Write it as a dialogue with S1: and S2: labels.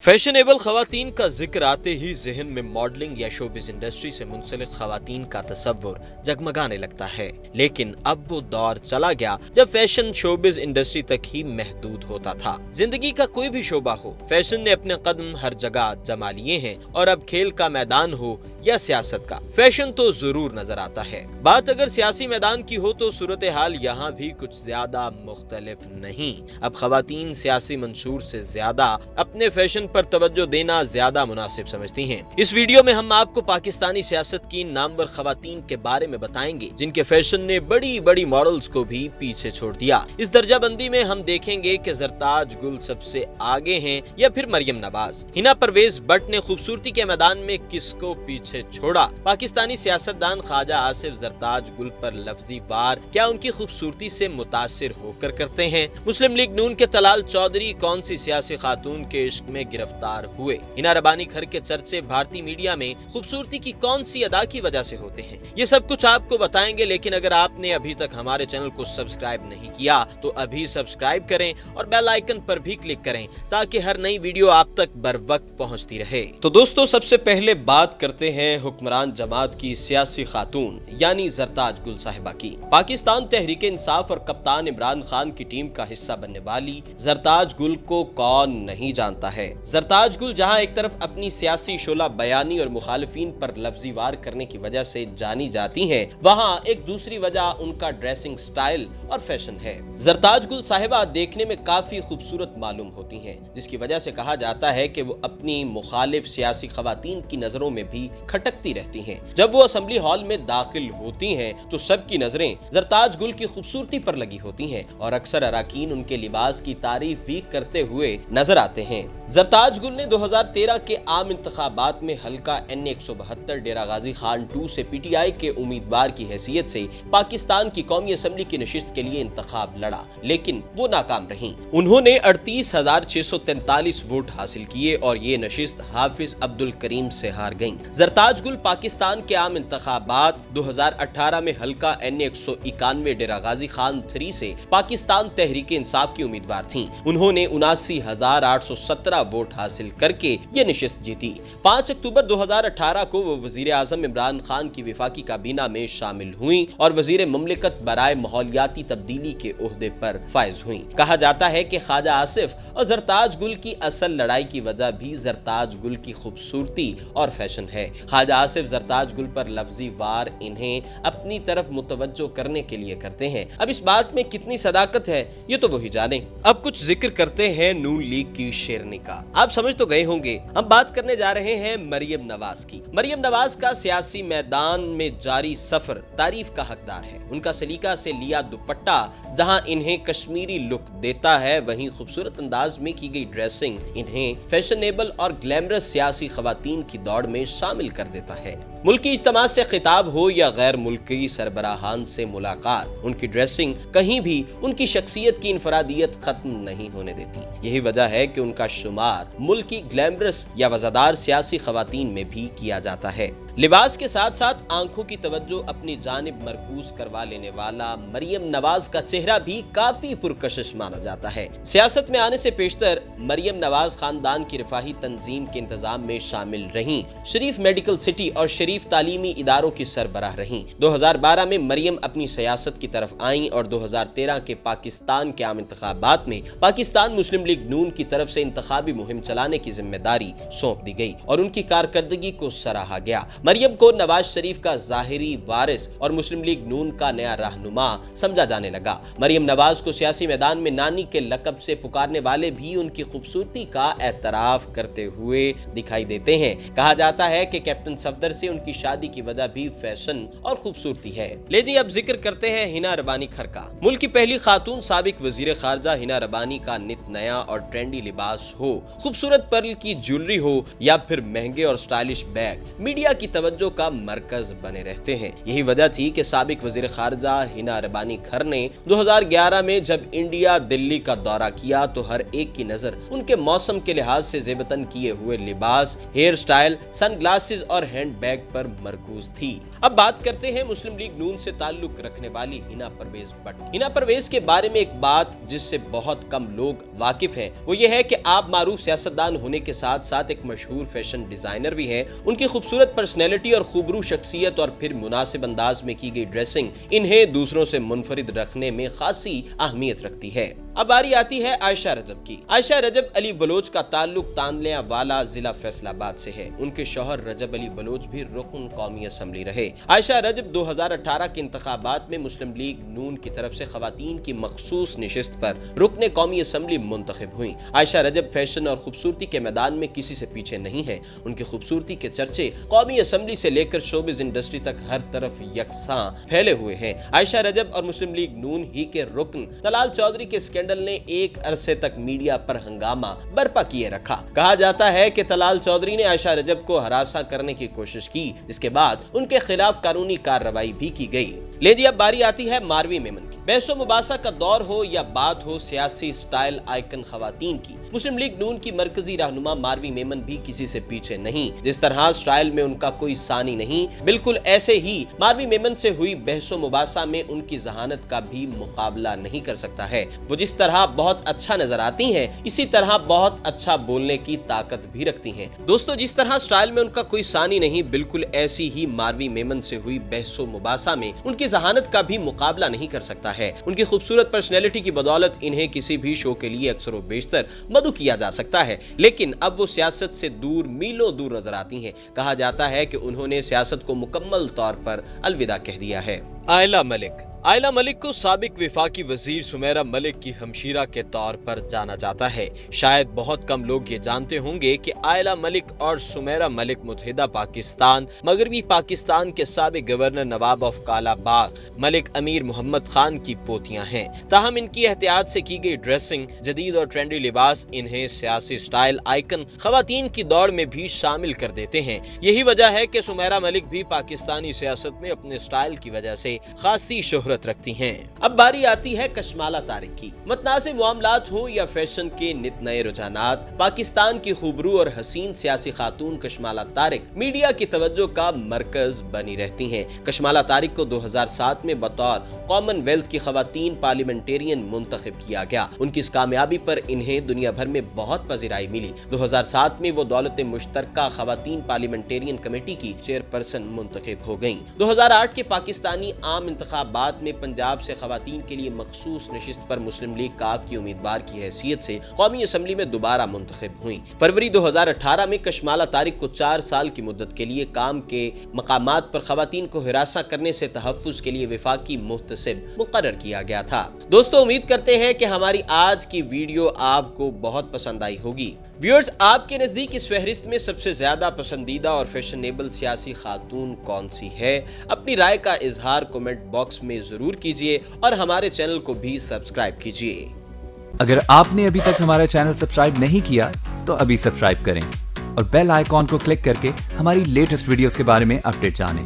S1: Fashionable खवातीन का जिक्र आते ही जहन में मॉडलिंग या शोबिज इंडस्ट्री से मुंसलिक खवातीन का तस्वुर जगमगाने लगता है, लेकिन अब वो दौर चला गया जब फैशन शोबिज इंडस्ट्री तक ही महदूद होता था। जिंदगी का कोई भी शोबा हो, फैशन ने अपने कदम हर जगह जमा लिए हैं और अब खेल का मैदान हो या सियासत का, फैशन तो जरूर नजर आता है। बात अगर सियासी मैदान की हो तो सूरत हाल यहाँ भी कुछ ज्यादा मुख्तलिफ नहीं। अब खवातीन सियासी मंशूर से ज्यादा अपने फैशन पर तवज्जो देना ज्यादा मुनासिब समझती हैं। इस वीडियो में हम आपको पाकिस्तानी सियासत की नामवर खवातीन के बारे में बताएंगे जिनके फैशन ने बड़ी बड़ी मॉडल्स को भी पीछे छोड़ दिया। इस दर्जा बंदी में हम देखेंगे कि जरताज गुल सबसे आगे हैं या फिर मरियम नवाज। हिना परवेज भट्ट ने खूबसूरती के मैदान में किसको पीछे छोड़ा? पाकिस्तानी सियासतदान ख्वाजा आसिफ जरताज गुल पर लफ्जी वार क्या उनकी खूबसूरती से मुतासिर होकर करते हैं? मुस्लिम लीग नून के तलाल चौधरी कौन सी सियासी खातून के इश्क में गिरफ्तार हुए? हिना रबानी खर के चर्चे भारतीय मीडिया में खूबसूरती की कौन सी अदा की वजह से होते हैं? ये सब कुछ आपको बताएंगे, लेकिन अगर आपने अभी तक हमारे चैनल को सब्सक्राइब नहीं किया तो अभी सब्सक्राइब करें और बेल आइकन पर भी क्लिक करें ताकि हर नई वीडियो आप तक बर वक्त पहुंचती रहे। तो दोस्तों, सबसे पहले बात करते हैं हुक्मरान जमात की सियासी खातून यानी जरताज गुल साहिबा की। पाकिस्तान तहरीक इंसाफ और कप्तान इमरान खान की टीम का हिस्सा बनने वाली जरताज गुल को कौन नहीं जानता है। जरताज गुल जहां एक तरफ अपनी सियासी शोला बयानी और मुखालिफिन पर लफ्जी वार करने की वजह से जानी जाती हैं, वहां एक दूसरी वजह उनका ड्रेसिंग स्टाइल और फैशन है। जरताज गुल साहिबा देखने में काफी खूबसूरत मालूम होती हैं, जिसकी वजह से कहा जाता है कि वो अपनी मुखालिफ सियासी खवातीन की नजरों में भी खटकती रहती हैं। जब वो असेंबली हॉल में दाखिल होती हैं तो सबकी नजरें जरताज गुल की खूबसूरती पर लगी होती हैं और अक्सर अराकीन उनके लिबास की तारीफ भी करते हुए नजर आते हैं। जरताज गुल ने 2013 के आम इंतखाबात में हल्का NA 172 डेरा गाजी खान 2 से PTI के उम्मीदवार की हैसियत से पाकिस्तान की कौमी असेंबली की नशिस्त के लिए इंतखाब लड़ा, लेकिन वो नाकाम रही। उन्होंने 38,643 वोट हासिल किए और ये नशिस्त हाफिज अब्दुल करीम से हार गई। जरताज गुल पाकिस्तान के आम इंतखाबात 2018 में हल्का NA 191 डेरा गाजी खान 3 से पाकिस्तान तहरीक इंसाफ की उम्मीदवार थीं। उन्होंने 79,817 वोट हासिल करके ये नशिस्त जीती। 5 अक्टूबर 2018 को वो वजीर आजम इमरान खान की वफाकी काबीना में शामिल हुई और वजीर मुमलिकत बराए माहौलियाती तब्दीली के ओहदे पर फायज हुई। कहा जाता है कि ख्वाजा आसिफ और जरताज गुल की असल लड़ाई की वजह भी जरताज गुल की खूबसूरती और फैशन है। ख्वाजा आसिफ जरताज गुल पर लफ्जी वार इन्हें अपनी तरफ मुतवज्जो करने के लिए करते हैं। अब इस बात में कितनी सदाकत है ये तो वही जाने। अब कुछ जिक्र करते हैं नून लीग की शेरनी का। आप समझ तो गए होंगे, हम बात करने जा रहे हैं मरियम नवाज की। मरियम नवाज का सियासी मैदान में जारी सफर तारीफ का हकदार है। उनका सलीका से लिया दुपट्टा जहां इन्हें कश्मीरी लुक देता है, वहीं खूबसूरत अंदाज में की गई ड्रेसिंग इन्हें फैशनेबल और ग्लैमरस सियासी खवातीन की दौड़ में शामिल कर देता है। मुल्की इज्तिमा से खिताब हो या गैर मुल्की सरबराहान से मुलाकात, उनकी ड्रेसिंग कहीं भी उनकी शख्सियत की इनफरादियत खत्म नहीं होने देती। यही वजह है कि उनका शुमार मुल्की ग्लैमरस या वज़ादार सियासी खवातीन में भी किया जाता है। लिबास के साथ साथ आंखों की तवज्जो अपनी जानिब मरकूज करवा लेने वाला मरियम नवाज का चेहरा भी काफी पुरकशिश माना जाता है। सियासत में आने से पेशतर मरियम नवाज खानदान की रिफाही तंजीम के इंतजाम में शामिल रहीं, शरीफ मेडिकल सिटी और शरीफ तालीमी इदारों की सरबराह रहीं। 2012 में मरियम अपनी सियासत की तरफ आईं और 2013 के पाकिस्तान के आम इंतखाबात में पाकिस्तान मुस्लिम लीग नून की तरफ से इंतखाबी मुहिम चलाने की जिम्मेदारी सौंप दी गई और उनकी कारकर्दगी को सराहा गया। मरियम को नवाज शरीफ का जाहिरी वारिस और मुस्लिम लीग नून का नया रहनुमा समझा जाने लगा। मरियम नवाज को सियासी मैदान में नानी के लकब से पुकारने वाले भी उनकी खूबसूरती का एतराफ करते हुए दिखाई देते हैं। कहा जाता है कि कैप्टन सफदर से उनकी शादी की वजह भी फैशन और खूबसूरती है। ले जी, अब जिक्र करते हैं हिना रबानी खर का। मुल्क की पहली खातून साबिक वजीर खारजा हिना रबानी का नित नया और ट्रेंडी लिबास हो, खूबसूरत पर्ल की ज्वेलरी हो या फिर महंगे और स्टाइलिश बैग, मीडिया की तवज्जो का मरकज बने रहते हैं। यही वजह थी कि साबिक वजीर खारजा हिना रबानी खर ने 2011 में जब इंडिया दिल्ली का दौरा किया तो हर एक की नजर उनके मौसम के लिहाज से जेबतन किए हुए लिबास, हेयर स्टाइल, सन ग्लासेस और हैंड बैग पर मरकूज थी। अब बात करते हैं मुस्लिम लीग नून से ताल्लुक रखने वाली हिना परवेज भट्ट। हिना परवेज के बारे में एक बात जिससे बहुत कम लोग वाकिफ हैं वो ये है कि आप मारूफ सियासतदान होने के साथ साथ एक मशहूर फैशन डिजाइनर भी हैं। उनकी खूबसूरत पर्सनैलिटी और खूबरू शख्सियत और फिर मुनासिब अंदाज में की गई ड्रेसिंग इन्हें दूसरों से मुनफरिद रखने में खासी अहमियत रखती है। अब बारी आती है आयशा रजब की। आयशा रजब अली बलोच का ताल्लुक तानलिया वाला जिला फैसलाबाद से है। उनके शौहर रजब अली बलोच भी रुकन कौमी असम्बली रहे। आयशा रजब 2018 के इंतखाबात में मुस्लिम लीग नून की तरफ से खवातीन की मखसूस निशिस्त पर रुकने कौमी असम्बली मुंतखब हुई। आयशा रजब फैशन और खूबसूरती के मैदान में किसी से पीछे नहीं है। उनकी खूबसूरती के चर्चे कौमी असम्बली से लेकर शोबिज इंडस्ट्री तक हर तरफ यकसां फैले हुए हैं। आयशा रजब और मुस्लिम लीग नून ही के रुकन तलाल चौधरी के स्कैंडल ने एक अरसे तक मीडिया पर हंगामा बर्पा किए रखा। कहा जाता है कि तलाल चौधरी ने आयशा रजब को हरासा करने की कोशिश की, जिसके बाद उनके खिलाफ कानूनी कार्रवाई भी की गई। लेकिन अब बारी आती है मारवी मेमन की। बहसो मुबासा का दौर हो या बात हो सियासी स्टाइल आइकन खवातीन की, मुस्लिम लीग नून की मरकजी रहनुमा मारवी मेमन भी किसी से पीछे नहीं। जिस तरह स्टाइल में उनका कोई सानी नहीं, बिल्कुल ऐसे ही मारवी मेमन से हुई बहसो मुबासा में उनकी जहानत का भी मुकाबला नहीं कर सकता है। वो जिस तरह बहुत अच्छा नजर आती हैं, इसी तरह बहुत अच्छा बोलने की ताकत भी रखती हैं। दोस्तों, जिस तरह स्टाइल में उनका कोई सानी नहीं, बिल्कुल ऐसी ही मारवी मेमन से हुई बहसो मुबासा में उनकी जहानत का भी मुकाबला नहीं कर सकता है। उनकी खूबसूरत पर्सनैलिटी की बदौलत इन्हें किसी भी शो के लिए अक्सर व बेशतर मदऊ किया जा सकता है, लेकिन अब वो सियासत से दूर मीलों दूर नजर आती हैं। कहा जाता है कि उन्होंने सियासत को मुकम्मल तौर पर अलविदा कह दिया है। आयला मलिक। आयला मलिक को साबिक वफाकी वजीर सुमेरा मलिक की हमशीरा के तौर पर जाना जाता है। शायद बहुत कम लोग ये जानते होंगे कि आयला मलिक और सुमेरा मलिक मुत्तहिदा पाकिस्तान मगरबी पाकिस्तान के साबिक governor Nawab of Kalabagh Malik अमीर मोहम्मद खान की पोतियां हैं। ताहम इनकी एहतियात से की गई ड्रेसिंग, जदीद और ट्रेंडी लिबास इन्हें सियासी स्टाइल आइकन खवातीन की दौड़ में भी शामिल कर देते हैं। यही वजह है कि सुमेरा मलिक भी पाकिस्तानी सियासत में अपने स्टाइल की वजह से खासी शोहरत रखती हैं। अब बारी आती है कशमाला तारिक की। मतनासिब मामलात हो या फैशन के नित नए रुझानात, पाकिस्तान की खूबरू और हसीन सियासी खातून कशमाला तारिक मीडिया की तवज्जो का मरकज बनी रहती हैं। कशमाला तारिक को 2007 में बतौर कॉमनवेल्थ की खवातीन पार्लियामेंटेरियन मुंतखब किया गया। उनकी इस कामयाबी पर इन्हें दुनिया भर में बहुत पजीराई मिली। 2007 में वो दौलत मुश्तरका खवातीन पार्लियामेंटेरियन कमेटी की चेयरपर्सन मुंतखब हो गयी। 2008 के पाकिस्तानी आम इंतखाबात में पंजाब से खवातीन के लिए मखसूस नशिस्त पर मुस्लिम लीग काफ की उम्मीदवार की हैसियत से कौमी असम्बली में दोबारा मुंतखब हुई। फरवरी 2018 में कशमाला तारिक को 4 साल की मुद्दत के लिए काम के मकामात पर खवातीन को हिरासा करने से तहफ्फुज के लिए वफाकी मुहतसिब मुकर्रर किया गया था। दोस्तों, उम्मीद करते हैं कि हमारी आज की वीडियो आपको बहुत पसंद आई होगी। व्यूअर्स, आपके नज़दीक इस फहरिस्त में सबसे ज़्यादा पसंदीदा और फैशनेबल सियासी खातून कौन सी है? अपनी राय का इजहार कमेंट बॉक्स में ज़रूर कीजिए और हमारे चैनल को भी सब्सक्राइब कीजिए।
S2: अगर आपने अभी तक हमारा चैनल सब्सक्राइब नहीं किया तो अभी सब्सक्राइब करें और बेल आइकॉन को क्लिक करके हमारी लेटेस्ट वीडियोस के बारे में अपडेट जानें।